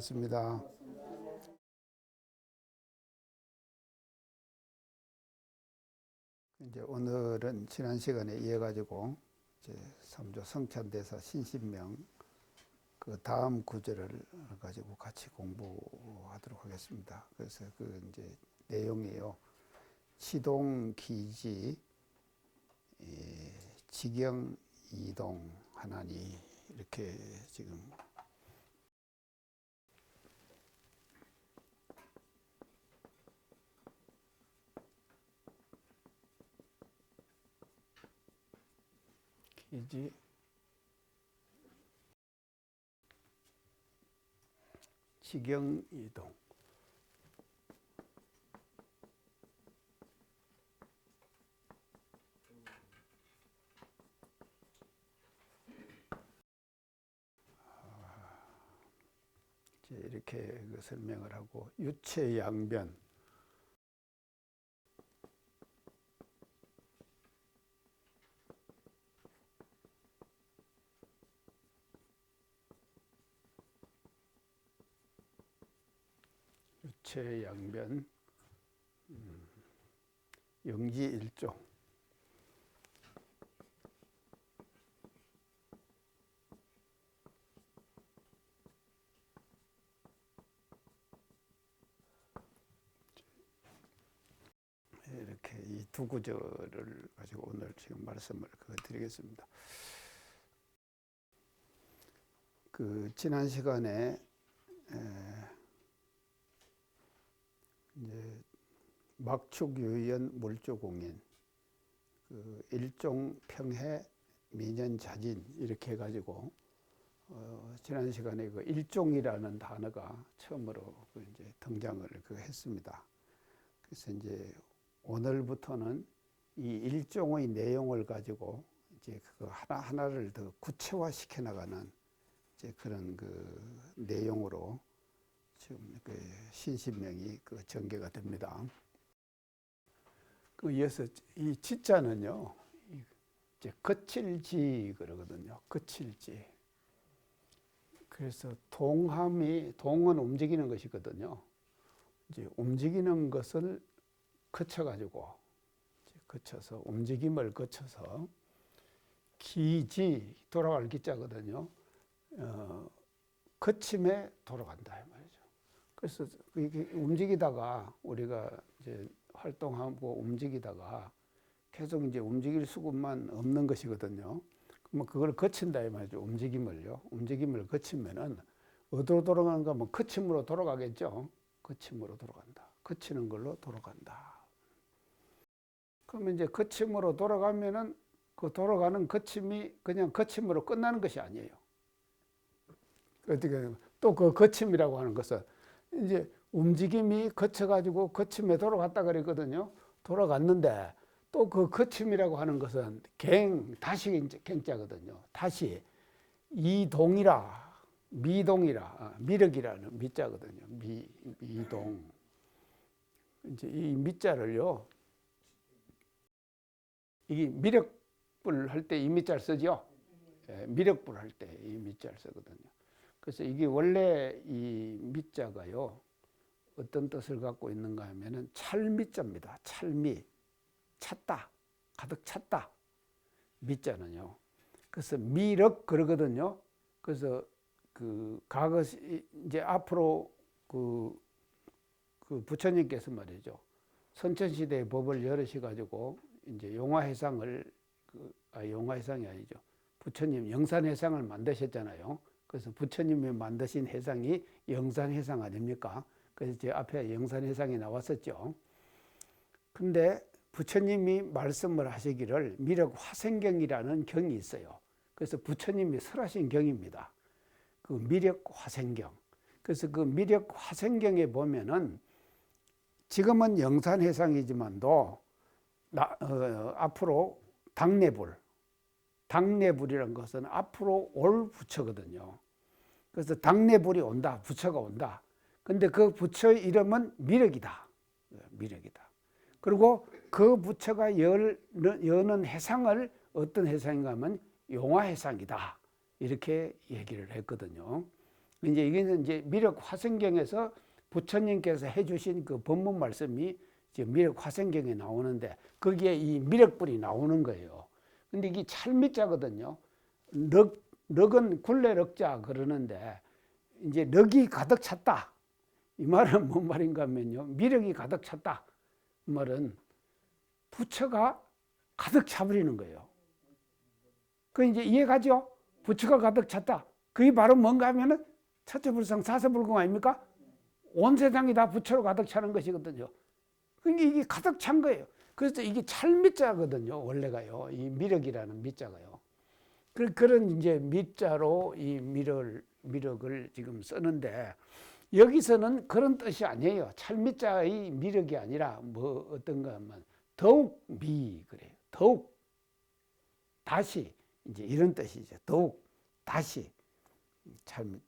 반갑습니다. 이제 오늘은 지난 시간에 이어 가지고 이제 3조 성찬대사 신신명 그 다음 구절을 가지고 같이 공부하도록 하겠습니다. 그래서 그 이제 내용이요. 치동기지 지경 이동 하나니 이렇게 지금 기지 지경 이동 이렇게 설명을 하고 유체양변 유체양변 영지일종 이렇게 이 두 구절을 가지고 오늘 지금 말씀을 드리겠습니다. 그 지난 시간에 이제 막축유연 물조공인 그 일종 평해 민연자진 이렇게 해가지고 지난 시간에 그 일종이라는 단어가 처음으로 이제 등장을 했습니다. 그래서 이제 오늘부터는 이 일종의 내용을 가지고 이제 그거 하나하나를 더 구체화시켜 나가는 이제 그런 그 내용으로 지금 그 신신명이 그 전개가 됩니다. 그 이어서 이 지자는요, 이제 거칠지 그러거든요. 거칠지. 그래서 동은 움직이는 것이거든요. 이제 움직이는 것을 거쳐가지고 거쳐서 움직임을 거쳐서 기지 돌아갈 기자거든요. 거침에 돌아간다 이 말이죠. 그래서 이게 움직이다가 우리가 이제 활동하고 움직이다가 계속 이제 움직일 수급만 없는 것이거든요. 그러면 그걸 거친다 이 말이죠. 움직임을 거치면은 어디로 돌아가는가 하면 거침으로 돌아가겠죠. 거침으로 돌아간다. 거치는 걸로 돌아간다. 그러면 이제 거침으로 돌아가면은 그 돌아가는 거침이 그냥 거침으로 끝나는 것이 아니에요. 어떻게 또 그 거침이라고 하는 것은 이제 움직임이 거쳐가지고 거침에 돌아갔다 그랬거든요. 돌아갔는데 또 그 거침이라고 하는 것은 다시 이제 갱자거든요. 다시 이동이라 미동이라 미력이라는 미자거든요. 미동. 이제 이 미자를요. 이게 미력불 할 때 이 미자를 쓰죠. 미력불 할 때 이 미자를 쓰거든요. 그래서 이게 원래 이 미자가요. 어떤 뜻을 갖고 있는가 하면은 찰미자입니다. 찰미. 찼다. 가득 찼다. 미자는요. 그래서 미력 그러거든요. 그래서 그 과거 이제 앞으로 그 부처님께서 말이죠. 선천시대의 법을 열으셔 가지고 이제 용화해상을 용화해상이 아니죠. 부처님 영산해상을 만드셨잖아요. 그래서 부처님이 만드신 해상이 영산해상 아닙니까? 그래서 제 앞에 영산해상이 나왔었죠. 근데 부처님이 말씀을 하시기를 미력화생경이라는 경이 있어요. 그래서 부처님이 설하신 경입니다. 그 미력화생경. 그래서 그 미력화생경에 보면은 지금은 영산해상이지만도 앞으로 당내불이라는 것은 앞으로 올 부처거든요. 그래서 당내불이 온다, 부처가 온다. 근데 그 부처의 이름은 미력이다. 미력이다. 그리고 그 부처가 여는 해상을 어떤 해상인가 하면 용화해상이다. 이렇게 얘기를 했거든요. 이제 이게 미륵 화생경에서 부처님께서 해주신 그 법문 말씀이 이제 미륵 화생경에 나오는데 거기에 이 미륵불이 나오는 거예요. 근데 이게 찰미자거든요. 럭은 굴레 럭자 그러는데 이제 럭이 가득 찼다. 이 말은 뭔 말인가 하면요. 미륵이 가득 찼다. 이 말은 부처가 가득 차버리는 거예요. 그 이제 이해가죠? 부처가 가득 찼다. 그게 바로 뭔가 하면은 첫째불성 사세불공 아닙니까? 온 세상이 다 부처로 가득 차는 것이거든요. 그러니까 이게 가득 찬 거예요. 그래서 이게 찰미자거든요. 원래가요. 이 미륵이라는 미자가요. 그런 이제 미자로 이 미륵을 지금 쓰는데 여기서는 그런 뜻이 아니에요. 찰미자의 미륵이 아니라 뭐 어떤가 하면 더욱 그래요. 더욱 다시 이제 이런 뜻이죠. 더욱 다시 참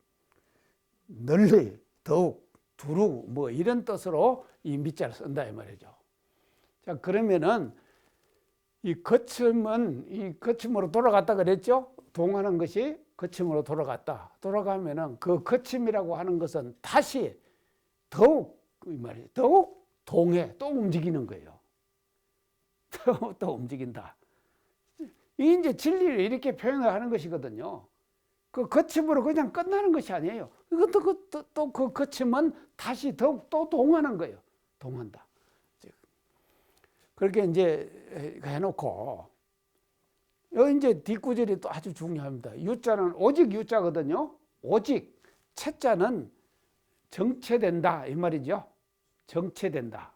널리 더욱 두루 뭐 이런 뜻으로 이 미자를 쓴다 이 말이죠. 자 그러면은 이 거침으로 돌아갔다 그랬죠. 동하는 것이 거침으로 돌아갔다. 돌아가면은 그 거침이라고 하는 것은 다시 더욱 이 말이에요. 더욱 동해 또 움직이는 거예요. 또 움직인다. 이 이제 진리를 이렇게 표현을 하는 것이거든요. 그 거침으로 그냥 끝나는 것이 아니에요. 이것도 또 그 거침은 다시 더욱 또 동하는 거예요. 동한다. 그렇게 이제 해놓고 여기 이제 뒷구절이 또 아주 중요합니다. 유자는 오직 유자거든요. 오직 채자는 정체된다 이 말이죠. 정체된다.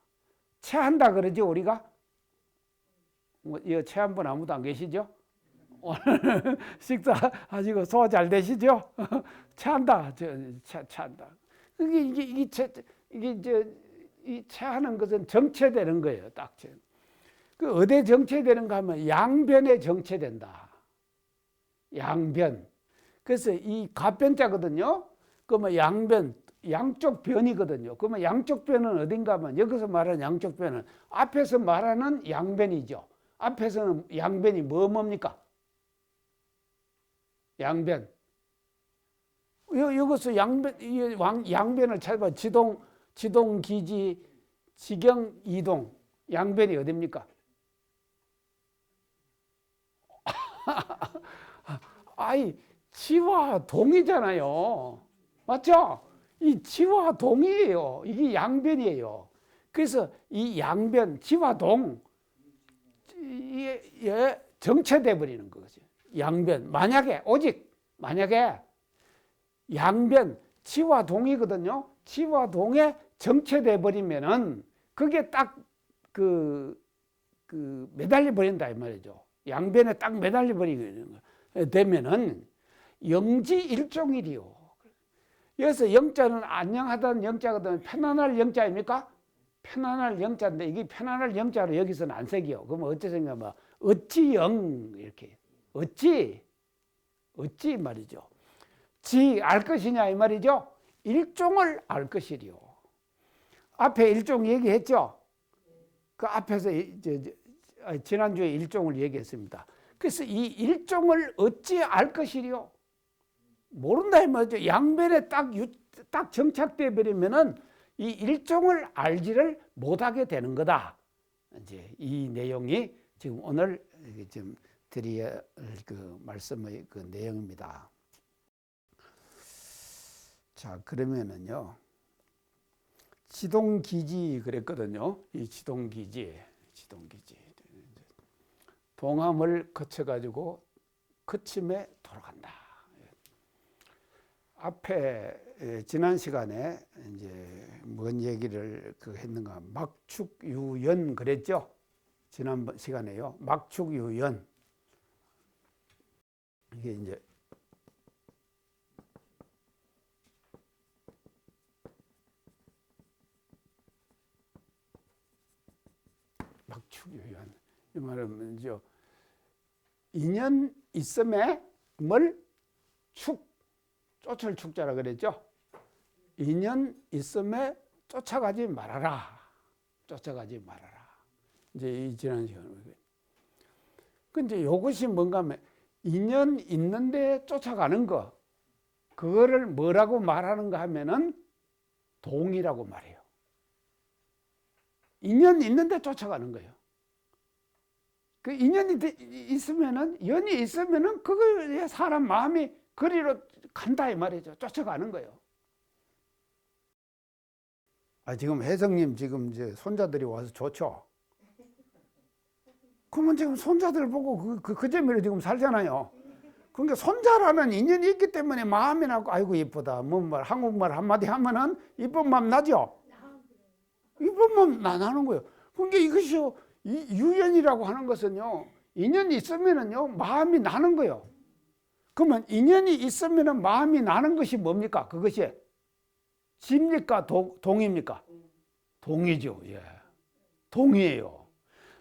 체한다 그러지 우리가. 이 체한 분 아무도 안 계시죠? 오늘 식사하시고 소화 잘 되시죠? 체한다, 체한다. 이 체하는 것은 정체되는 거예요. 딱 그 어디에 정체되는가 하면 양변에 정체된다. 양변. 그래서 이 갑변자거든요. 그러면 양변, 양쪽 변이거든요. 그러면 양쪽 변은 어딘가 하면 여기서 말하는 양쪽 변은 앞에서 말하는 양변이죠. 앞에서는 양변이 뭡니까? 양변. 여기서 양변을 찾아봐. 지동, 기지, 지경, 이동. 양변이 어딥니까? 아이, 지와 동이잖아요. 맞죠? 이 지와 동이에요. 이게 양변이에요. 그래서 이 양변, 지와 동, 예, 정체돼 버리는 거죠. 양변. 만약에 양변, 지와 동이거든요. 지와 동에 정체돼 버리면은 그게 딱 매달려 버린다 이 말이죠. 양변에 딱 매달려 버리게 되면은 영지일종이리요. 여기서 영자는 안녕하다는 영자거든. 편안할 영자입니까? 편안할 영자인데 이게 편안할 영자로 여기서는 안 새겨. 그러면 어찌 생각하면 어찌 영 이렇게 어찌 말이죠. 지 알 것이냐 이 말이죠. 일종을 알 것이리요. 앞에 일종 얘기했죠. 그 앞에서 지난주에 일종을 얘기했습니다. 그래서 이 일종을 어찌 알 것이리요? 모른다 이 말이죠. 양변에 딱 정착돼 버리면은 이 일종을 알지를 못하게 되는 거다. 이제 이 내용이 지금 오늘 좀 드릴 그 말씀의 그 내용입니다. 자, 그러면은요. 지동기지 그랬거든요. 이 지동기지. 동함을 거쳐가지고 거침에 돌아간다. 앞에 지난 시간에 이제 뭔 얘기를 했는가? 막축유연 그랬죠? 지난 시간에요. 막축유연. 이게 이제 막축유연. 이 말은 이제 인연 있음에 뭘 쫓을 축자라 그랬죠. 인연 있음에 쫓아가지 말아라. 이제 이 지난 시간에. 근데 이것이 뭔가 하면 인연 있는데 쫓아가는 거. 그거를 뭐라고 말하는가 하면은 동이라고 말해요. 인연 있는데 쫓아가는 거예요. 그 인연이 있으면은, 연이 있으면은 그거에 사람 마음이 그리로 간다 이 말이죠. 쫓아가는 거예요. 지금 혜성님 지금 이제 손자들이 와서 좋죠. 그러면 지금 손자들 보고 그 재미로 지금 살잖아요. 그러니까 손자라는 인연이 있기 때문에 마음이 나고 아이고 이쁘다. 뭐 말 한국말 한마디 하면은 이쁜 마음 나죠. 이쁜 마음 나는 거예요. 그러니까 이것이 유연이라고 하는 것은요, 인연이 있으면은요 마음이 나는 거예요. 그러면 인연이 있으면은 마음이 나는 것이 뭡니까? 그것이 시입니까? 동입니까? 동이죠. 예. 동이에요.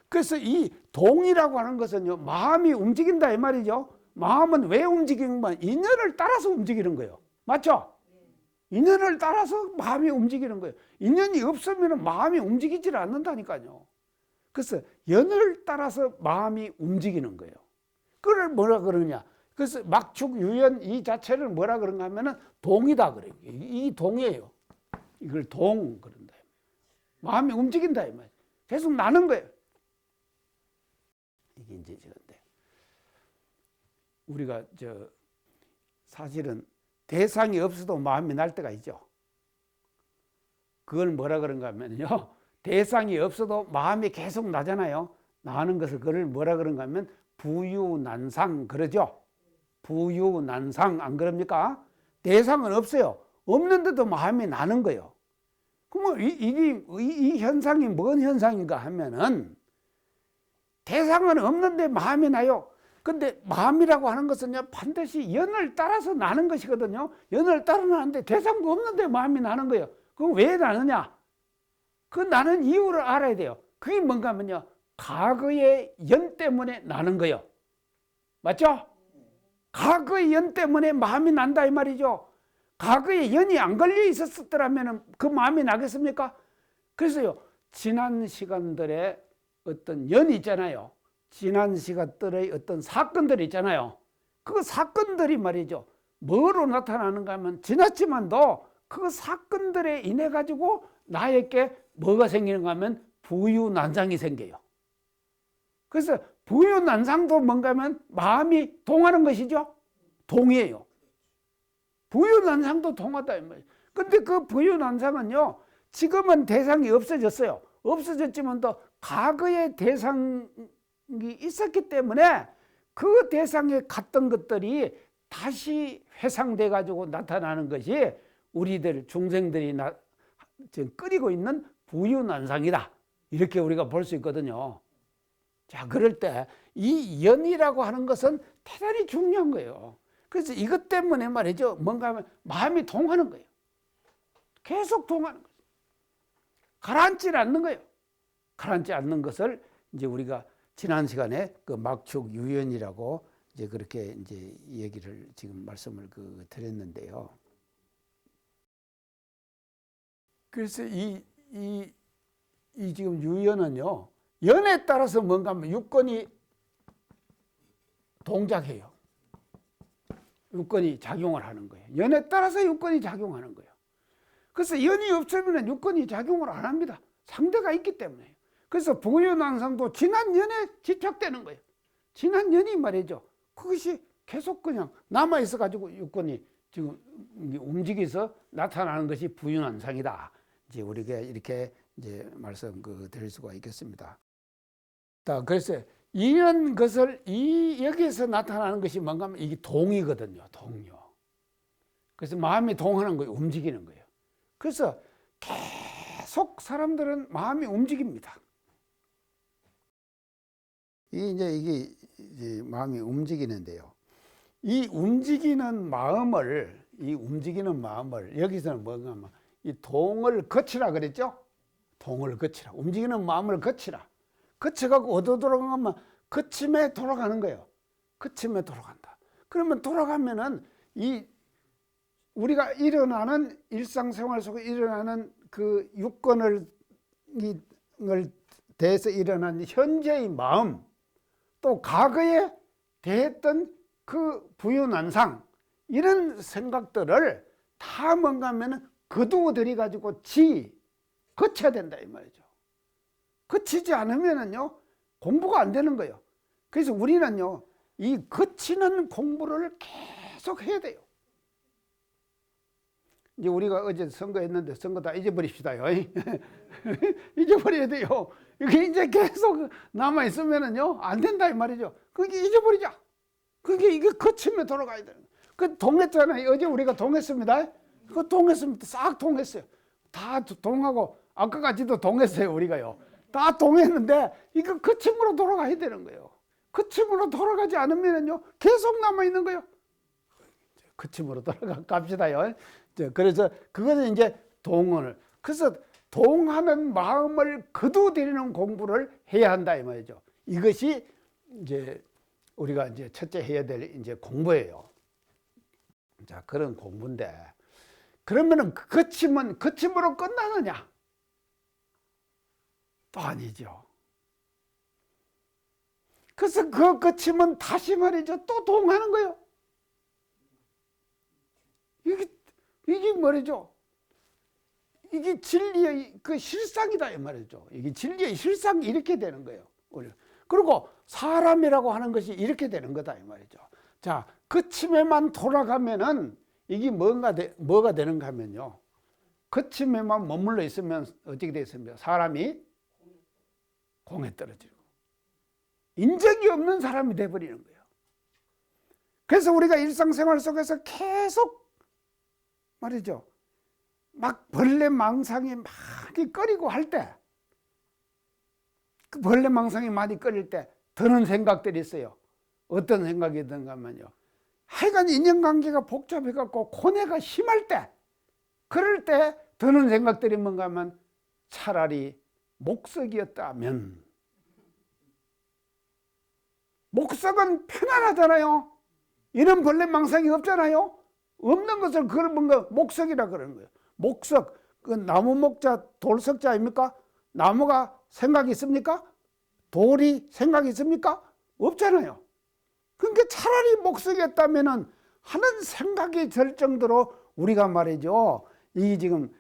그래서 이 동이라고 하는 것은요, 마음이 움직인다 이 말이죠. 마음은 왜 움직이는? 인연을 따라서 움직이는 거예요. 맞죠? 인연을 따라서 마음이 움직이는 거예요. 인연이 없으면 마음이 움직이질 않는다니까요. 그래서 연을 따라서 마음이 움직이는 거예요. 그걸 뭐라 그러냐? 그래서 막축 유연 이 자체를 뭐라 그런가 하면은 동이다 그래요. 이 동이에요. 이걸 동 그런다. 마음이 움직인다 이 말이에요. 계속 나는 거예요. 이게 이제 그런데 우리가 사실은 대상이 없어도 마음이 날 때가 있죠. 그걸 뭐라 그런가 하면요, 대상이 없어도 마음이 계속 나잖아요. 나는 것을 그걸 뭐라 그런가 하면 부유난상 그러죠. 부유난상 안 그럽니까? 대상은 없어요. 없는데도 마음이 나는 거예요. 그러면 이 현상이 뭔 현상인가 하면은 대상은 없는데 마음이 나요. 근데 마음이라고 하는 것은요, 반드시 연을 따라서 나는 것이거든요. 연을 따라 나는데 대상도 없는데 마음이 나는 거예요. 그럼 왜 나느냐? 그 나는 이유를 알아야 돼요. 그게 뭔가 하면요, 과거의 연 때문에 나는 거예요. 맞죠? 과거의 연 때문에 마음이 난다 이 말이죠. 과거에 연이 안 걸려 있었더라면 그 마음이 나겠습니까? 그래서요, 지난 시간들의 어떤 연이 있잖아요. 지난 시간들의 어떤 사건들이 있잖아요. 그 사건들이 말이죠, 뭐로 나타나는가 하면 지났지만도 그 사건들에 인해 가지고 나에게 뭐가 생기는가 하면 부유난상이 생겨요. 그래서 부유난상도 뭔가 하면 마음이 동하는 것이죠. 동이에요. 부유난상도 동하다 이 말이에요. 근데 그 부유난상은요, 지금은 대상이 없어졌어요. 없어졌지만 또 과거의 대상이 있었기 때문에 그 대상에 갔던 것들이 다시 회상돼 가지고 나타나는 것이 우리들 중생들이 지금 끓이고 있는 부유난상이다. 이렇게 우리가 볼 수 있거든요. 자, 그럴 때 이 연이라고 하는 것은 대단히 중요한 거예요. 그래서 이것 때문에 말이죠, 뭔가 하면 마음이 동하는 거예요. 계속 동하는 거예요. 가라앉지 않는 거예요. 가라앉지 않는 것을 이제 우리가 지난 시간에 그 막축 유연이라고 이제 그렇게 이제 얘기를 지금 말씀을 드렸는데요. 그래서 이 지금 유연은요, 연에 따라서 뭔가 하면 유권이 동작해요. 유권이 작용을 하는 거예요. 연에 따라서 유권이 작용하는 거예요. 그래서 연이 없으면 유권이 작용을 안 합니다. 상대가 있기 때문에. 그래서 부유난상도 지난 연에 집착되는 거예요. 지난 연이 말이죠, 그것이 계속 그냥 남아있어 가지고 유권이 지금 움직여서 나타나는 것이 부유난상이다. 이제 우리가 이렇게 이제 말씀 드릴 수가 있겠습니다. 그래서 이런 것을 여기에서 나타나는 것이 뭔가 하면 이게 동이거든요. 동요. 그래서 마음이 동하는 거예요. 움직이는 거예요. 그래서 계속 사람들은 마음이 움직입니다. 이게 마음이 움직이는데요. 이 움직이는 마음을 여기서는 뭔가 하면 이 동을 거치라 그랬죠? 동을 거치라. 움직이는 마음을 거치라. 거쳐가고 어디로 돌아가면 거침에 돌아가는 거예요. 거침에 돌아간다. 그러면 돌아가면은 우리가 일어나는 일상생활 속에 일어나는 그 유권을 대해서 일어난 현재의 마음, 또 과거에 대했던 그 부유난상, 이런 생각들을 다 뭔가 하면은 거두어 들여가지고 거쳐야 된다 이 말이죠. 거치지 않으면은요 공부가 안 되는 거예요. 그래서 우리는요 이 거치는 공부를 계속 해야 돼요. 이제 우리가 어제 선거했는데 선거 다 잊어버립시다요. 잊어버려야 돼요. 이게 이제 계속 남아 있으면은요 안 된다 이 말이죠. 그게 잊어버리자. 그게 이게 거치면 돌아가야 되는 거예요. 그 동했잖아요. 어제 우리가 동했습니다. 그 동했습니다. 싹 동했어요. 다 동하고 아까까지도 동했어요 우리가요. 다 동했는데 이거 거침으로 돌아가야 되는 거예요. 거침으로 돌아가지 않으면은요 계속 남아 있는 거예요. 거침으로 돌아갑시다요. 그래서 그것은 이제 동원을. 그래서 동하는 마음을 거두어들이는 공부를 해야 한다 이 말이죠. 이것이 이제 우리가 이제 첫째 해야 될 이제 공부예요. 자, 그런 공부인데 그러면은 거침으로 끝나느냐? 또 아니죠. 그래서 그 거침은 다시 말이죠. 또 동하는 거예요. 이게 말이죠. 이게 진리의 그 실상이다 이 말이죠. 이게 진리의 실상이 이렇게 되는 거예요. 그리고 사람이라고 하는 것이 이렇게 되는 거다 이 말이죠. 자, 거침에만 돌아가면은 이게 뭐가 되는가 하면요. 거침에만 머물러 있으면 어떻게 되겠습니까? 사람이 공에 떨어지고 인적이 없는 사람이 돼버리는 거예요. 그래서 우리가 일상생활 속에서 계속 말이죠. 막 벌레 망상이 많이 꺼리고 할 때, 그 벌레 망상이 많이 꺼릴 때 드는 생각들이 있어요. 어떤 생각이 든가 하면요. 하여간 인연관계가 복잡해갖고 고뇌가 심할 때, 그럴 때 드는 생각들이 뭔가 하면 차라리 목석이었다면. 목석은 편안하잖아요. 이런 벌레 망상이 없잖아요. 없는 것을 그걸 뭔가 목석이라 그러는 거예요. 목석, 그 나무 목자 돌석자 아닙니까? 나무가 생각이 있습니까? 돌이 생각이 있습니까? 없잖아요. 그러니까 차라리 목석이었다면은 하는 생각이 들 정도로 우리가 말이죠. 이 지금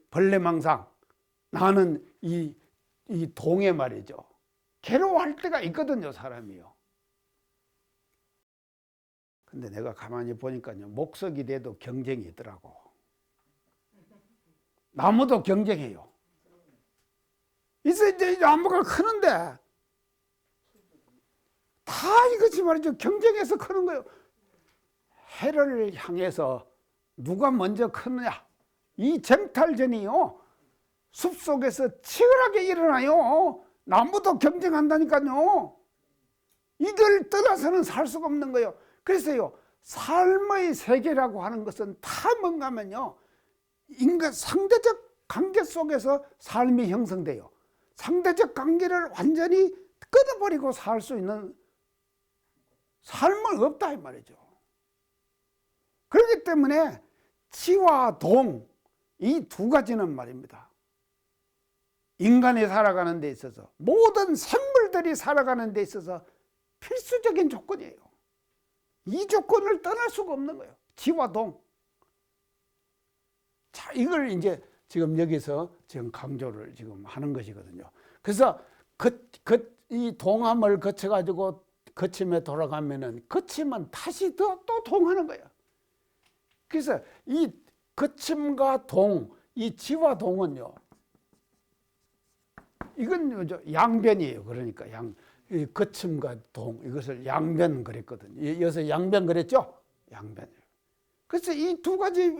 벌레망상 나는 이 동에 말이죠. 괴로워할 때가 있거든요, 사람이요. 근데 내가 가만히 보니까요, 목석이 돼도 경쟁이 있더라고. 나무도 경쟁해요. 이제 나무가 크는데 다 이것이 말이죠. 경쟁해서 크는 거예요. 해를 향해서 누가 먼저 크느냐. 이 쟁탈전이요. 숲속에서 치열하게 일어나요. 나무도 경쟁한다니까요. 이걸 떠나서는 살 수가 없는 거예요. 그래서요. 삶의 세계라고 하는 것은 다 뭔가 하면요. 인간 상대적 관계 속에서 삶이 형성돼요. 상대적 관계를 완전히 끊어버리고 살 수 있는 삶은 없다 이 말이죠. 그렇기 때문에 지와 동 이 두 가지는 말입니다. 인간이 살아가는 데 있어서 모든 생물들이 살아가는 데 있어서 필수적인 조건이에요. 이 조건을 떠날 수가 없는 거예요. 지와 동. 자, 이걸 이제 지금 여기서 지금 강조를 지금 하는 것이거든요. 그래서 이 동함을 거쳐가지고 거침에 돌아가면은 거침은 다시 또 동하는 거예요. 그래서 이 거침과 동, 이 지와 동은요, 이건 양변이에요. 그러니까 거침과 동, 이것을 양변 그랬거든요. 여기서 양변 그랬죠? 양변. 그래서 이 두 가지에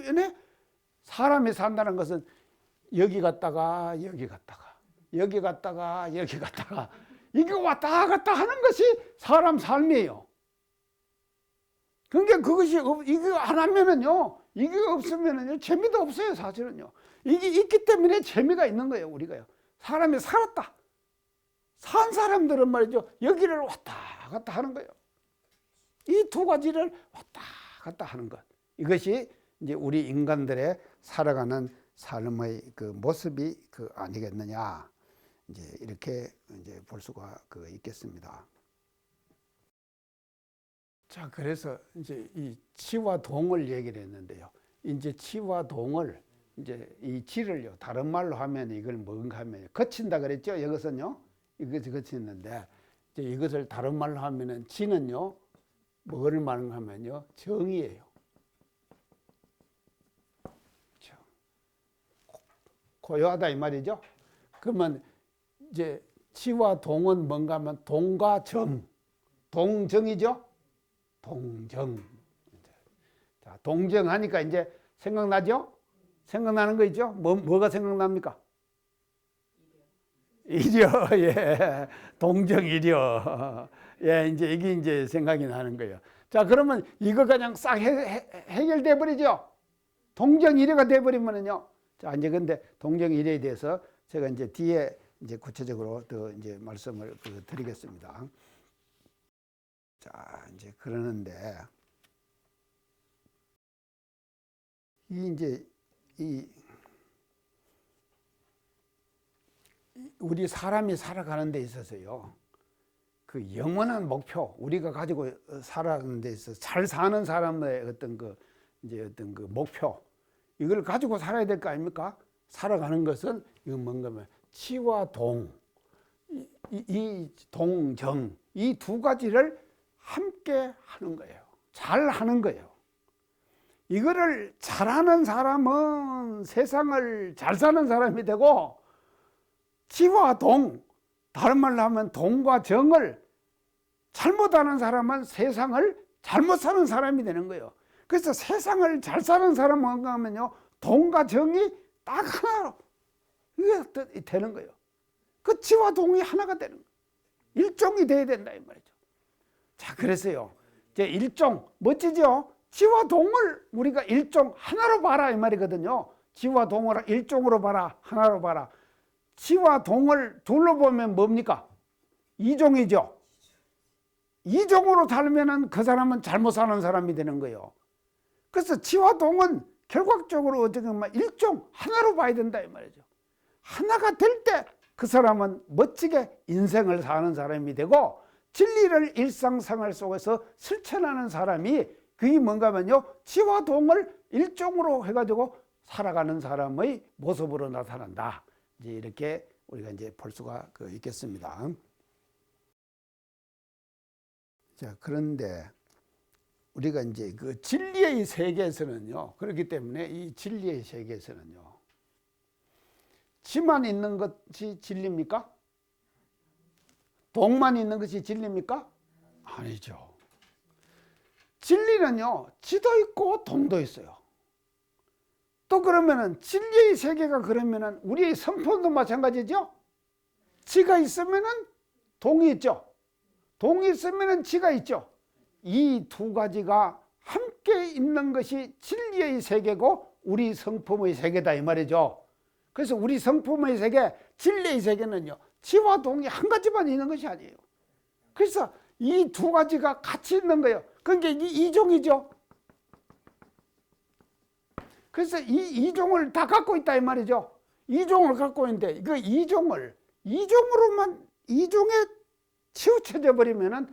사람이 산다는 것은 여기 갔다가 여기 갔다가 여기 갔다가 여기 갔다가 이게 왔다 갔다 하는 것이 사람 삶이에요. 그러니까 그것이 이거 안 하면은요, 이게 없으면은요 재미도 없어요. 사실은요. 이게 있기 때문에 재미가 있는 거예요. 우리가요. 사람이 살았다. 산 사람들은 말이죠. 여기를 왔다 갔다 하는 거예요. 이 두 가지를 왔다 갔다 하는 것. 이것이 이제 우리 인간들의 살아가는 삶의 그 모습이 아니겠느냐. 이제 이렇게 이제 볼 수가 있겠습니다. 자, 그래서 이제 이 치와 동을 얘기를 했는데요. 이제 치와 동을 이제 이 치를요, 다른 말로 하면 이걸 뭔가 하면 거친다 그랬죠. 이것은요, 이것이 거치는데 이제 이것을 다른 말로 하면은 치는요, 뭐를 말하면요, 정이에요. 고요하다 이 말이죠. 그러면 이제 치와 동은 뭔가 하면 동과 정, 동정이죠. 동정. 자, 동정하니까 이제 생각나죠? 생각나는 거 있죠? 뭐가 생각납니까? 이려, 예. 동정이려. 예, 이제 이게 이제 생각이 나는 거예요. 자, 그러면 이거 그냥 싹 해결돼 버리죠? 동정이려가 돼 버리면은요. 자, 이제 근데 동정이려에 대해서 제가 이제 뒤에 이제 구체적으로 더 이제 말씀을 드리겠습니다. 자, 이제 그러는데 우리 사람이 살아가는 데 있어서요, 그 영원한 목표, 우리가 가지고 살아가는 데 있어서 잘 사는 사람의 어떤 그 목표, 이걸 가지고 살아야 될 거 아닙니까? 살아가는 것은 이건 뭔가 하면 치와 동, 이 동정, 이 두 가지를 함께 하는 거예요. 잘 하는 거예요. 이거를 잘하는 사람은 세상을 잘 사는 사람이 되고, 치와 동, 다른 말로 하면 동과 정을 잘못하는 사람은 세상을 잘못 사는 사람이 되는 거예요. 그래서 세상을 잘 사는 사람은 뭔가 하면요, 동과 정이 딱 하나로 이게 되는 거예요. 그 치와 동이 하나가 되는 거예요. 일종이 돼야 된다 이 말이죠. 자, 그래서요, 이제 일종 멋지죠? 치와 동을 우리가 일종 하나로 봐라 이 말이거든요. 치와 동을 일종으로 봐라, 하나로 봐라. 치와 동을 둘로 보면 뭡니까? 이종이죠. 이종으로 살면은 그 사람은 잘못 사는 사람이 되는 거예요. 그래서 치와 동은 결과적으로 어떻게 보면 일종 하나로 봐야 된다 이 말이죠. 하나가 될 때 그 사람은 멋지게 인생을 사는 사람이 되고, 진리를 일상생활 속에서 실천하는 사람이, 그게 뭔가 하면요, 치와 동을 일종으로 해가지고 살아가는 사람의 모습으로 나타난다. 이제 이렇게 우리가 이제 볼 수가 있겠습니다. 자, 그런데 우리가 이제 그 진리의 세계에서는요, 그렇기 때문에 이 진리의 세계에서는요, 치만 있는 것이 진리입니까? 동만 있는 것이 진리입니까? 아니죠. 진리는요, 치도 있고 동도 있어요. 또 그러면은 진리의 세계가 그러면은 우리의 성품도 마찬가지죠. 치가 있으면은 동이 있죠. 동이 있으면은 치가 있죠. 이 두 가지가 함께 있는 것이 진리의 세계고 우리 성품의 세계다 이 말이죠. 그래서 우리 성품의 세계, 진리의 세계는요, 치와 동이 한 가지만 있는 것이 아니에요. 그래서 이 두 가지가 같이 있는 거예요. 그러니까 이게 이종이죠. 그래서 이 이종을 다 갖고 있다 이 말이죠. 이종을 갖고 있는데 그 이종으로만 이종에 치우쳐져 버리면은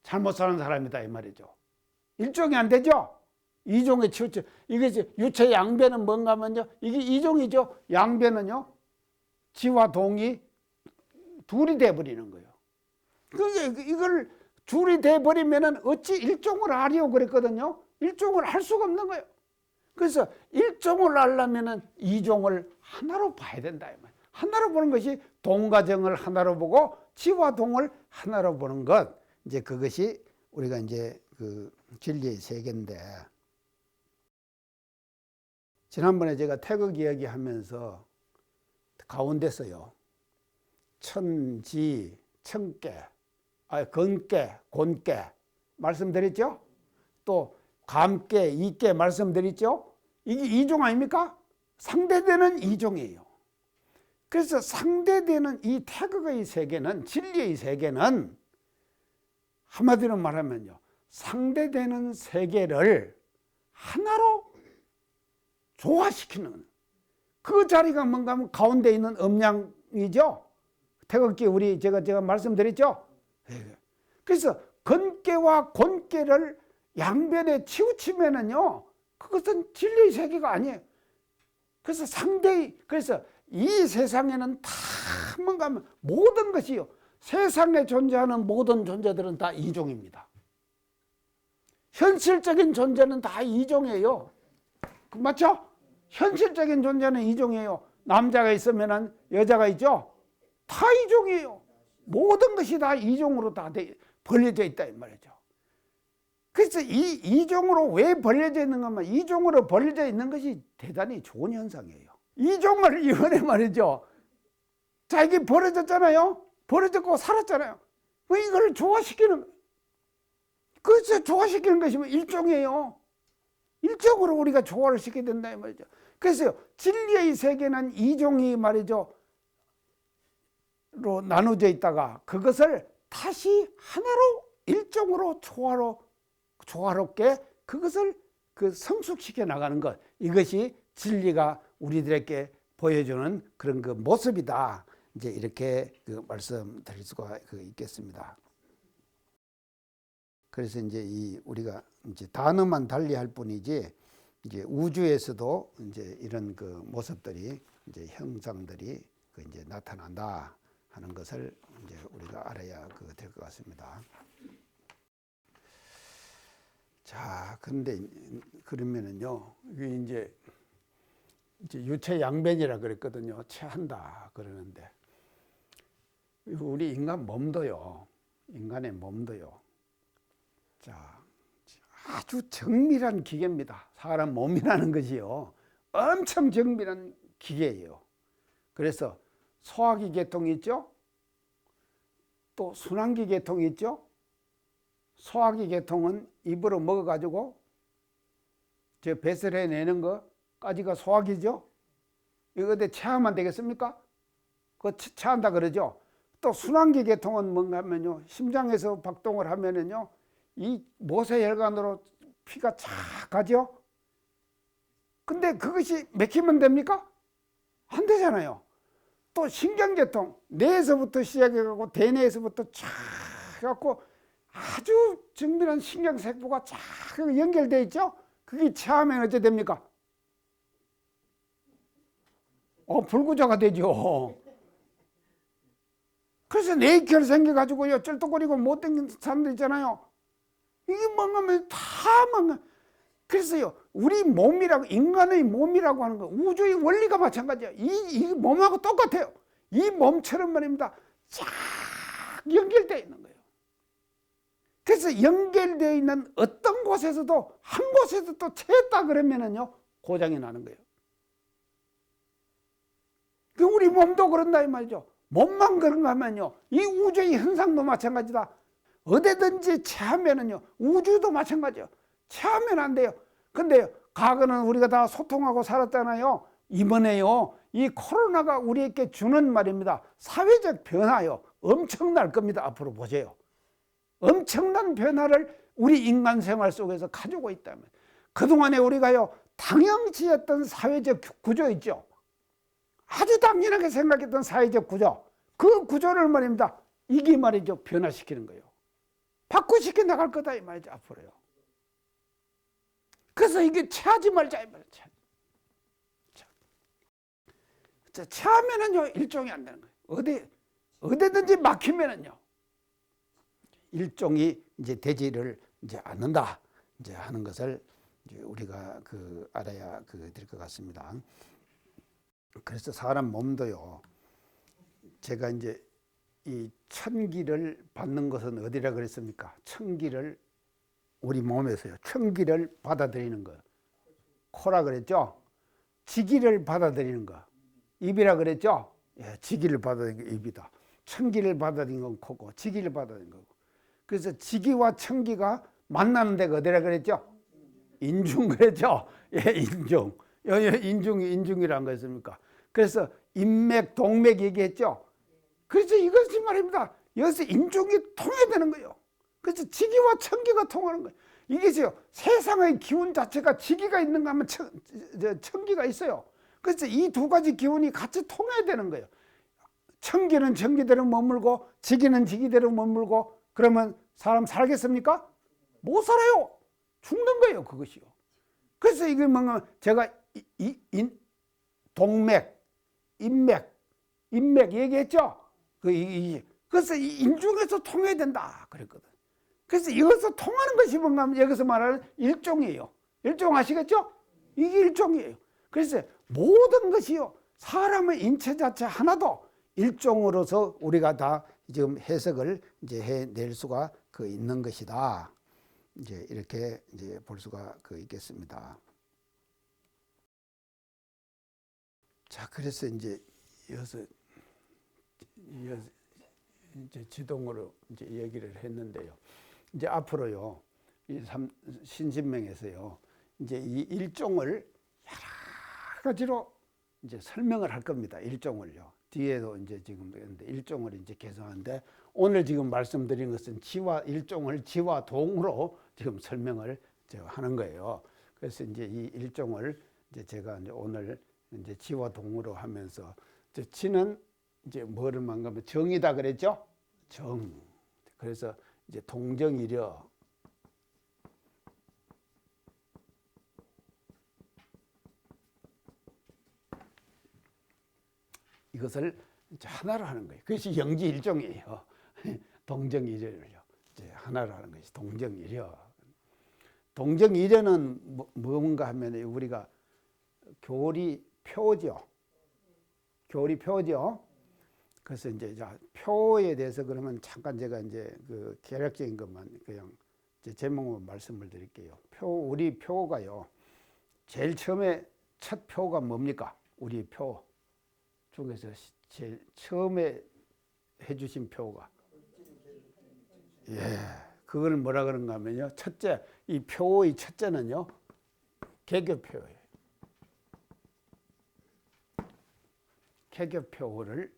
잘못 사는 사람이다 이 말이죠. 일종이 안 되죠. 이종에 치우쳐. 이게 유체 양배는 뭔가 하면요, 이게 이종이죠. 양배는요, 치와 동이 둘이 돼 버리는 거예요. 그러니까 이걸 둘이 돼 버리면은 어찌 일종을 하려고 그랬거든요. 일종을 할 수가 없는 거예요. 그래서 일종을 하려면은 이종을 하나로 봐야 된다 이 말이에요. 하나로 보는 것이 동과 정을 하나로 보고 치와 동을 하나로 보는 것, 이제 그것이 우리가 이제 그 진리의 세계인데, 지난번에 제가 태극 이야기하면서 가운데서요, 천지, 천계, 건계, 곤계 말씀드렸죠? 또 감계, 이계 말씀드렸죠? 이게 이종 아닙니까? 상대되는 이종이에요. 그래서 상대되는 이 태극의 세계는, 진리의 세계는 한마디로 말하면요, 상대되는 세계를 하나로 조화시키는 그 자리가 뭔가 하면 가운데 있는 음양이죠. 태극기 제가 말씀드렸죠. 그래서 건깨와 곤깨를 양변에 치우치면은요, 그것은 진리의 세계가 아니에요. 그래서 상대의, 그래서 이 세상에는 다 뭔가 모든 것이요, 세상에 존재하는 모든 존재들은 다 이종입니다. 현실적인 존재는 다 이종이에요. 맞죠? 현실적인 존재는 이종이에요. 남자가 있으면 여자가 있죠? 다 이종이에요. 모든 것이 다 이종으로 다 벌려져 있다 이 말이죠. 그래서 이 이종으로 왜 벌려져 있는 것만, 이종으로 벌려져 있는 것이 대단히 좋은 현상이에요. 이종을 이번에 말이죠. 자, 이게 벌어졌잖아요. 벌어졌고 살았잖아요. 이걸 조화시키는 거예요. 그래서 조화시키는 것이 일종이에요. 일종으로 우리가 조화를 시켜야 된다 이 말이죠. 그래서 진리의 세계는 이종이 말이죠, 로 나눠져 있다가 그것을 다시 하나로 일종으로 조화롭게 그것을 그 성숙시켜 나가는 것, 이것이 진리가 우리들에게 보여주는 그런 그 모습이다. 이제 이렇게 그 말씀드릴 수가 있겠습니다. 그래서 이제 우리가 이제 단어만 달리할 뿐이지, 이제 우주에서도 이제 이런 그 모습들이, 이제 형상들이 이제 나타난다 하는 것을 이제 우리가 알아야 될 것 같습니다. 자, 근데 그러면은요, 이게 이제 유체 양변이라 그랬거든요. 체한다 그러는데, 우리 인간 몸도요, 인간의 몸도요, 자, 아주 정밀한 기계입니다. 사람 몸이라는 것이요, 엄청 정밀한 기계예요. 그래서 소화기 계통이 있죠. 또 순환기 계통이 있죠. 소화기 계통은 입으로 먹어가지고 저 배설 해내는 거까지가 소화기죠. 이거 어디 체하면 되겠습니까? 그거 체한다 그러죠. 또 순환기 계통은 뭔가 하면요, 심장에서 박동을 하면은요, 이 모세혈관으로 피가 쫙 가죠. 근데 그것이 맥히면 됩니까? 안 되잖아요. 또 신경계통, 뇌에서부터 시작해가고 대뇌에서부터 쫙 해갖고 아주 정밀한 신경세포가 쫙 연결되어 있죠. 그게 체하면 어째 됩니까? 불구조가 되죠. 그래서 뇌결 생겨가지고요, 쩔뚝거리고 못 댕기는 사람들 있잖아요. 이게 뭔가면 다 뭔가. 그래서요, 우리 몸이라고, 인간의 몸이라고 하는 거, 우주의 원리가 마찬가지예요. 이 몸하고 똑같아요. 이 몸처럼 말입니다, 쫙 연결되어 있는 거예요. 그래서 연결되어 있는 어떤 곳에서도 한 곳에서 또 채했다 그러면은요, 고장이 나는 거예요. 우리 몸도 그런다 이 말이죠. 몸만 그런가 하면요, 이 우주의 현상도 마찬가지다. 어디든지 체하면은요, 우주도 마찬가지예요. 체하면 안 돼요. 근데 과거는 우리가 다 소통하고 살았잖아요. 이번에요, 이 코로나가 우리에게 주는 말입니다, 사회적 변화요, 엄청날 겁니다. 앞으로 보세요. 엄청난 변화를 우리 인간 생활 속에서 가지고 있다면, 그동안에 우리가요, 당연시했던 사회적 구조 있죠. 아주 당연하게 생각했던 사회적 구조, 그 구조를 말입니다, 이게 말이죠, 변화시키는 거예요. 바꾸시켜 나갈 거다 이 말이죠, 앞으로요. 그래서 이게 체하지 말자 이 말이죠. 체하면은요, 일종이 안 되는 거예요. 어디든지 막히면은요, 일종이 이제 되지를 이제 않는다 이제 하는 것을 이제 우리가 알아야 될 것 같습니다. 그래서 사람 몸도요, 제가 이제 이 천기를 받는 것은 어디라 그랬습니까? 천기를, 우리 몸에서요, 천기를 받아들이는 거 코라 그랬죠. 지기를 받아들이는 거 입이라 그랬죠. 예, 지기를 받아들이는 거 입이다. 천기를 받아들이는 건 코고, 지기를 받아들이는 거고. 그래서 지기와 천기가 만나는 데가 어디라 그랬죠? 인중 그랬죠. 예, 인중. 인중이란 거였습니까? 그래서 인맥, 동맥 얘기했죠. 그래서 이것이 말입니다, 여기서 인중이 통해야 되는 거예요. 그래서 지기와 천기가 통하는 거예요. 이게요, 세상의 기운 자체가 지기가 있는가 하면 천기가 있어요. 그래서 이 두 가지 기운이 같이 통해야 되는 거예요. 천기는 천기대로 머물고 지기는 지기대로 머물고 그러면 사람 살겠습니까? 못 살아요. 죽는 거예요, 그것이요. 그래서 이게 뭔가 제가 동맥, 인맥 얘기했죠? 그래서 인중에서 통해야 된다 그랬거든. 그래서 이것을 통하는 것이 뭔가 하면 여기서 말하는 일종이에요. 일종 아시겠죠? 이게 일종이에요. 그래서 모든 것이요, 사람의 인체 자체 하나도 일종으로서 우리가 다 지금 해석을 이제 해낼 수가 있는 것이다. 이제 이렇게 이제 볼 수가 있겠습니다. 자, 그래서 이제 여기서 이제 지동으로 이제 얘기를 했는데요. 이제 앞으로요, 이 신신명에서요, 이제 이 일종을 여러 가지로 이제 설명을 할 겁니다. 일종을요. 뒤에도 이제 지금 일종을 이제 개성하는데, 오늘 지금 말씀드린 것은 일종을 지와 동으로 지금 설명을 하는 거예요. 그래서 이제 이 일종을 이제 제가 이제 오늘 이제 지와 동으로 하면서, 이제 지는 이제 뭐를 말하면 정이다 그랬죠? 정. 그래서 이제 동정이려. 이것을 이제 하나로 하는 거예요. 그것이 영지일종이에요. 동정이려를요. 이제 하나로 하는 것이 동정이려. 동정이려는 뭔가 하면 우리가 교리표죠. 교리표죠. 그래서 이제 표에 대해서 그러면 잠깐 제가 이제 개략적인 것만 그냥 이제 제목만 말씀을 드릴게요. 우리 표가요. 제일 처음에 첫 표가 뭡니까? 우리 표 중에서 제일 처음에 해주신 표가, 예, 그걸 뭐라 그런가 하면요. 첫째, 이 표의 첫째는요, 개교표예요. 개교표를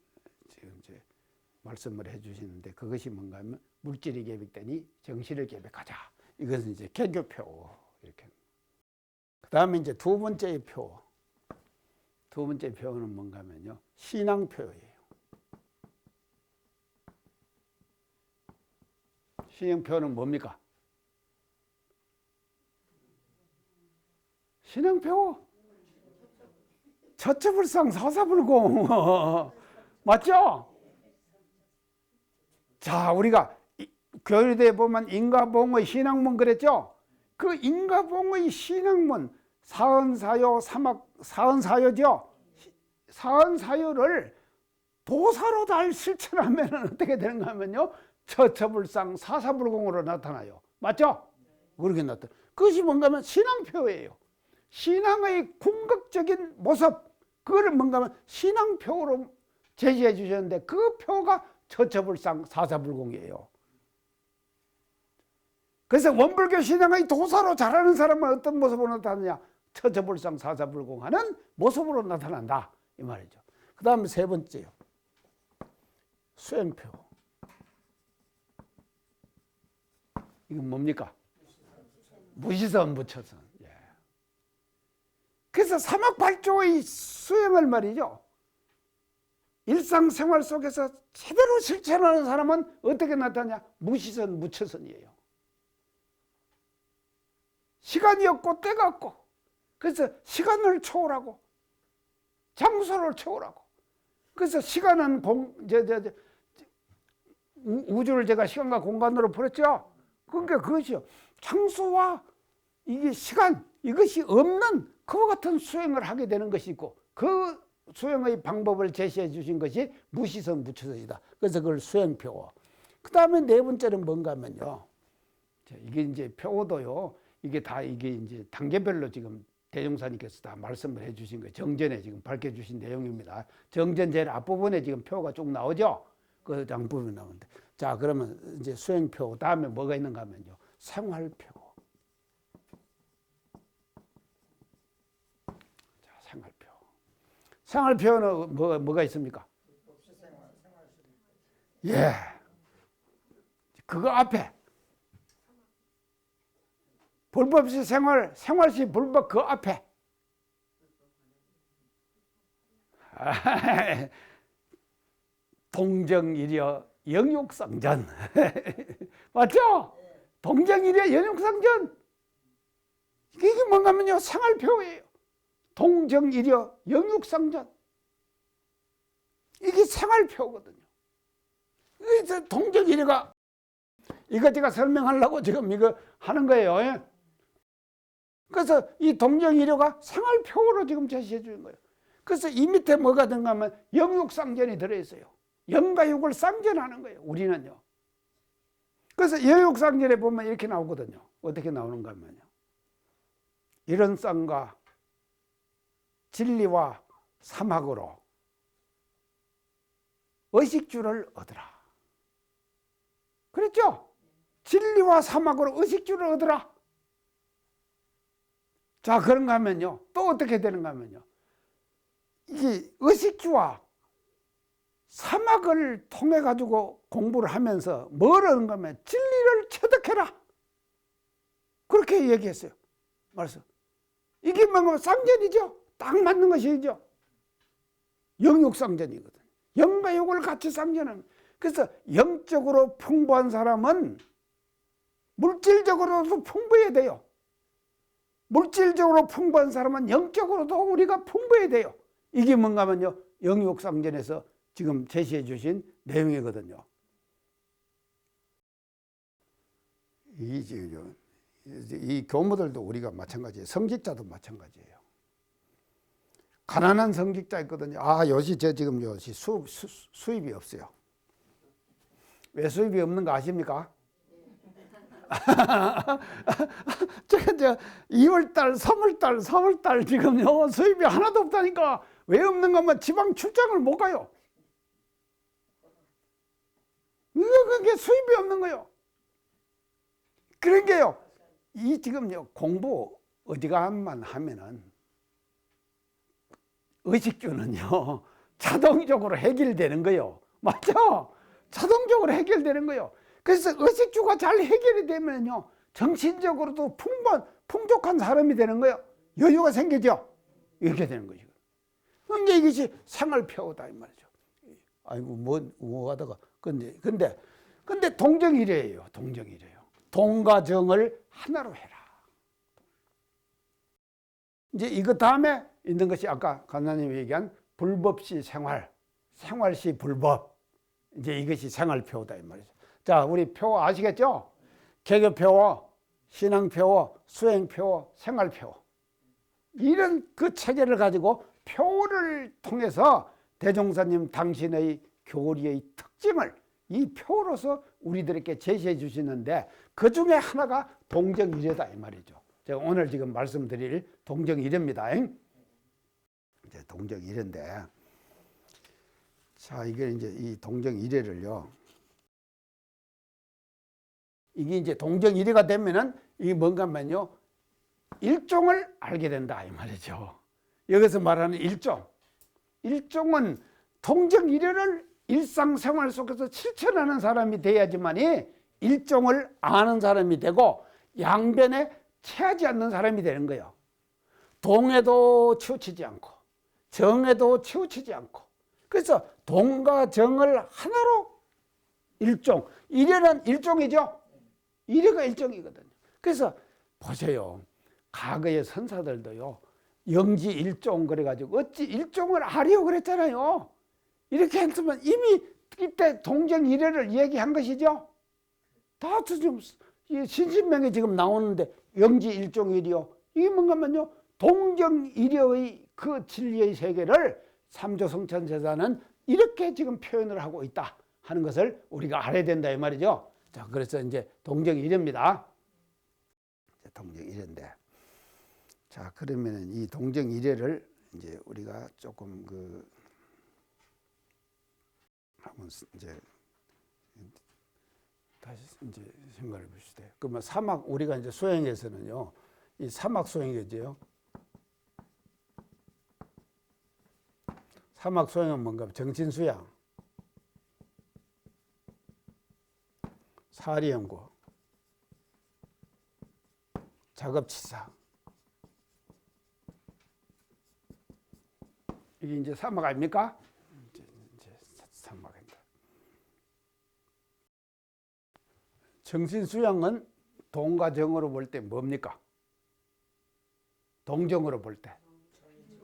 지금 이제 말씀을 해주시는데, 그것이 뭔가 하면 물질이 계획되니 정신을 계획하자. 이것은 이제 개교표. 이렇게. 그 다음에 이제 두 번째 표. 두 번째 표는 뭔가 하면요, 신앙표예요. 신앙표는 뭡니까? 신앙표. 처처불상 사사불공. 맞죠? 자, 우리가 교리대에 보면 인가봉의 신앙문 그랬죠? 그 인가봉의 신앙문, 사언사요, 사언사요죠? 사언사요를 도사로 잘 실천하면 어떻게 되는가 하면요, 처처불상 사사불공으로 나타나요. 맞죠? 그렇게 나타나. 그것이 뭔가 하면 신앙표예요. 신앙의 궁극적인 모습, 그거를 뭔가 하면 신앙표로 제시해 주셨는데, 그 표가 처처불상 사사불공이에요. 그래서 원불교 신앙의 도사로 자라는 사람은 어떤 모습으로 나타나냐? 처처불상 사사불공하는 모습으로 나타난다, 이 말이죠. 그 다음에 세 번째요, 수행표. 이건 뭡니까? 무시선 무처선. 예. 그래서 사막발조의 수행을 말이죠, 일상생활 속에서 제대로 실천하는 사람은 어떻게 나타나냐? 무시선 무처선이에요. 시간이 없고 때가 없고, 그래서 시간을 초월하고 장소를 초월하고, 그래서 시간은 우주를 제가 시간과 공간으로 풀었죠. 그러니까 그것이요, 장소와 이게 시간, 이것이 없는 그와 같은 수행을 하게 되는 것이 있고, 그 수행의 방법을 제시해 주신 것이 무시선 무처선이다. 그래서 그걸 수행표. 그 다음에 네 번째는 뭔가 하면요, 이게 이제 표도요, 이게 다 이게 이제 단계별로 지금 대종사님께서 다 말씀을 해 주신 거예요. 정전에 지금 밝혀 주신 내용입니다. 정전 제일 앞부분에 지금 표가 쭉 나오죠. 그 장부분이 나오는데. 자, 그러면 이제 수행표 다음에 뭐가 있는가 하면요, 생활표. 자, 생활표. 생활표는 뭐가 있습니까? 예. 그거 앞에. 불법시 생활시 불법 그 앞에. 동정이려 영육상전. 맞죠? 동정이래 영육상전. 이게 뭔가 하면요, 생활표예요. 동정이려 영육상전. 이게 생활표거든요. 그래서 동정이래가 이거 제가 설명하려고 지금 이거 하는 거예요. 그래서 이 동정이려가 생활표로 지금 제시해 주는 거예요. 그래서 이 밑에 뭐가 든가 하면 영육상전이 들어있어요. 영과 육을 상전하는 거예요, 우리는요. 그래서 영육상전에 보면 이렇게 나오거든요. 어떻게 나오는가 하면요. 이런 쌍과 진리와 사막으로 의식주를 얻으라. 그랬죠? 진리와 사막으로 의식주를 얻으라. 자, 그런가 하면요. 또 어떻게 되는가 하면요. 이 의식주와 사막을 통해 가지고 공부를 하면서 뭘 하는가 하면 진리를 체득해라. 그렇게 얘기했어요. 말씀. 이게 뭔가 쌍전이죠. 딱 맞는 것이죠. 영육상전이거든. 영과 육을 같이 쌍전하는. 그래서 영적으로 풍부한 사람은 물질적으로도 풍부해야 돼요. 물질적으로 풍부한 사람은 영적으로도 우리가 풍부해야 돼요. 이게 뭔가 하면요. 영육상전에서 지금 제시해 주신 내용이거든요. 이 교무들도 우리가 마찬가지예요. 성직자도 마찬가지예요. 가난한 성직자 있거든요. 아, 요시 저 지금 요시 수입이 없어요. 왜 수입이 없는 거 아십니까? 제가 2월달, 3월달, 4월달 지금요 수입이 하나도 없다니까. 왜 없는 거면 지방 출장을 못 가요. 그게 수입이 없는 거요. 그런 게요. 이 지금요 공부 어지간만 하면은 의식주는요 자동적으로 해결되는 거요. 맞죠? 자동적으로 해결되는 거요. 그래서 의식주가 잘 해결이 되면요 정신적으로도 풍족한 사람이 되는 거예요. 여유가 생기죠. 이렇게 되는 거죠. 그러니까 이것이 생활표다 이 말이죠. 아이고 뭐 하다가 근데 동정이래예요. 동정이래요. 동과 정을 하나로 해라. 이제 이거 다음에 있는 것이 아까 간사님이 얘기한 불법시 생활, 생활시 불법. 이제 이것이 생활표다 이 말이죠. 자, 우리 표 아시겠죠? 개교표, 신앙표, 수행표, 생활표. 이런 그 체계를 가지고 표를 통해서 대종사님 당신의 교리의 특징을 이 표로서 우리들에게 제시해 주시는데 그 중에 하나가 동정이래다 이 말이죠. 제가 오늘 지금 말씀드릴 동정이래입니다. 이제 동정이래인데, 자, 이게 이제 이 동정이래를요. 이게 이제 동정이래가 되면은 이게 뭔가 하면요. 일종을 알게 된다 이 말이죠. 여기서 말하는 일종. 일종은 동정이래를 일상생활 속에서 실천하는 사람이 돼야지만이 일종을 아는 사람이 되고 양변에 체하지 않는 사람이 되는 거예요. 동에도 치우치지 않고 정에도 치우치지 않고. 그래서 동과 정을 하나로 일종. 이래는 일종이죠. 이래가 일종이거든요. 그래서 보세요. 과거의 선사들도요. 영지 일종 그래가지고 어찌 일종을 하려고 그랬잖아요. 이렇게 했으면 이미 이때 동정이래를 얘기한 것이죠. 다 지금 신신명에 지금 나오는데 영지 일종이리요. 이게 뭔가 하면요. 동정이래의 그 진리의 세계를 삼조성천세사는 이렇게 지금 표현을 하고 있다 하는 것을 우리가 알아야 된다 이 말이죠. 자, 그래서 이제 동정이래입니다. 동정이래인데, 자, 그러면은 이 동정이래를 이제 우리가 조금 한번 이제 다시 이제 생각해 보시죠. 그러면 사막 우리가 이제 수행에서는요, 이 사막 수행이죠. 사막 수행은 뭔가 정신 수양, 사리 연구, 작업 치사. 이게 이제 사막 아닙니까? 이제 사막입니다. 정신 수양은 동과 정으로 볼 때 뭡니까? 동정으로 볼 때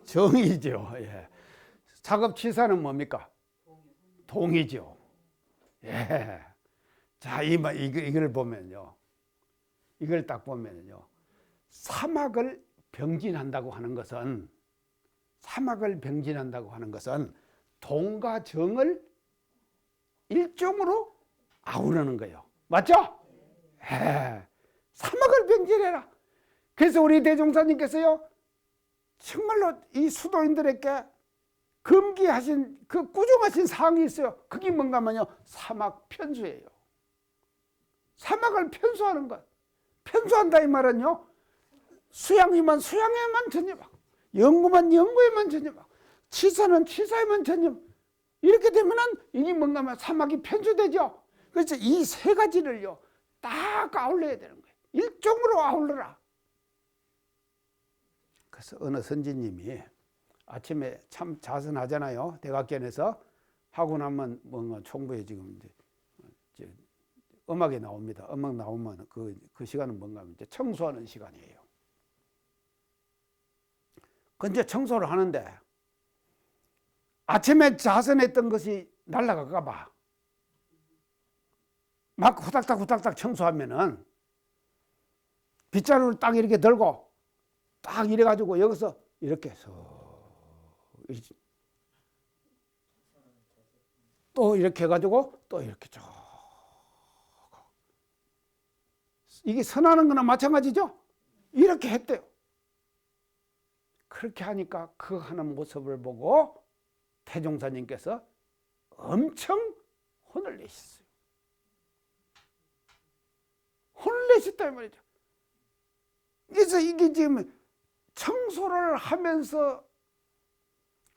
정이죠. 예. 작업치사는 뭡니까? 동이죠. 예. 자, 이걸 보면요. 이걸 딱 보면요. 사막을 병진한다고 하는 것은 동과 정을 일종으로 아우르는 거예요. 맞죠? 예. 사막을 병진해라. 그래서 우리 대종사님께서요, 정말로 이 수도인들에게 금기하신 그 꾸중하신 사항이 있어요. 그게 뭔가 하면요, 사막 편수예요. 사막을 편수하는 것. 편수한다 이 말은요, 수양이면 수양에만 전념하고, 연구만 연구에만 전념하고, 치사는 치사에만 전념. 이렇게 되면은 이게 뭔가 하면 사막이 편수되죠. 그래서 이 세 가지를요, 딱 아울러야 되는 거예요. 일종으로 아울러라. 그래서 어느 선지님이 아침에 참 자선하잖아요. 대각견에서 하고 나면 뭔가 총부에 지금 이제 음악이 나옵니다. 음악 나오면 그 시간은 뭔가 하면 이제 청소하는 시간이에요. 근데 청소를 하는데 아침에 자선했던 것이 날아갈까 봐 막 후닥닥 청소하면은 빗자루를 딱 이렇게 들고 딱 이래 가지고 여기서 이렇게 해서 또 이렇게 해가지고 또 이렇게 쭉 이게 선하는 거나 마찬가지죠. 이렇게 했대요. 그렇게 하니까 그 하는 모습을 보고 태종사님께서 엄청 혼을 내셨어요. 혼을 내셨다 이 말이죠. 그래서 이게 지금 청소를 하면서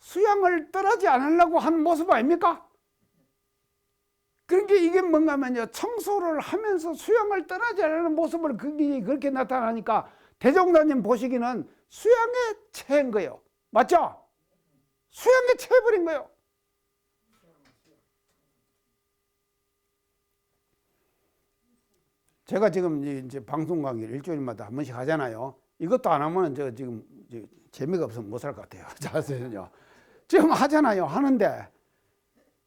수양을 떠나지 않으려고 하는 모습 아닙니까? 그러니까 이게 뭔가 하면요, 청소를 하면서 수양을 떠나지 않는 모습을 그렇게 나타나니까 대종사님 보시기는 수양에 처한 거예요. 맞죠? 수양에 처해버린 거예요. 제가 지금 이제 방송 강의를 일주일마다 한 번씩 하잖아요. 이것도 안 하면 저 지금 재미가 없으면 못 살 것 같아요. 자세는요. 지금 하잖아요. 하는데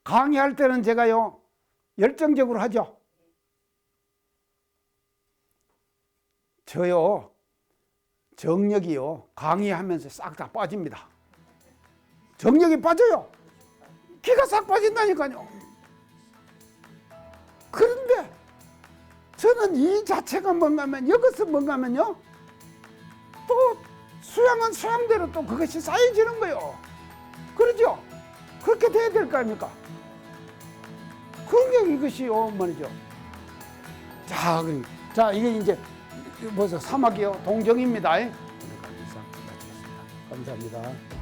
강의할 때는 제가요 열정적으로 하죠. 저요 정력이요 강의하면서 싹 다 빠집니다. 정력이 빠져요. 기가 싹 빠진다니까요. 그런데 저는 이 자체가 뭔가 하면 여기서 뭔가 하면요 또 수양은 수양대로 또 그것이 쌓여지는 거예요. 그러죠? 그렇게 돼야 될 거 아닙니까? 그런 게 이것이요 말이죠. 자 이게 이제 벌써 사막이요 동정입니다. 오늘 강의 이상 마치겠습니다. 감사합니다.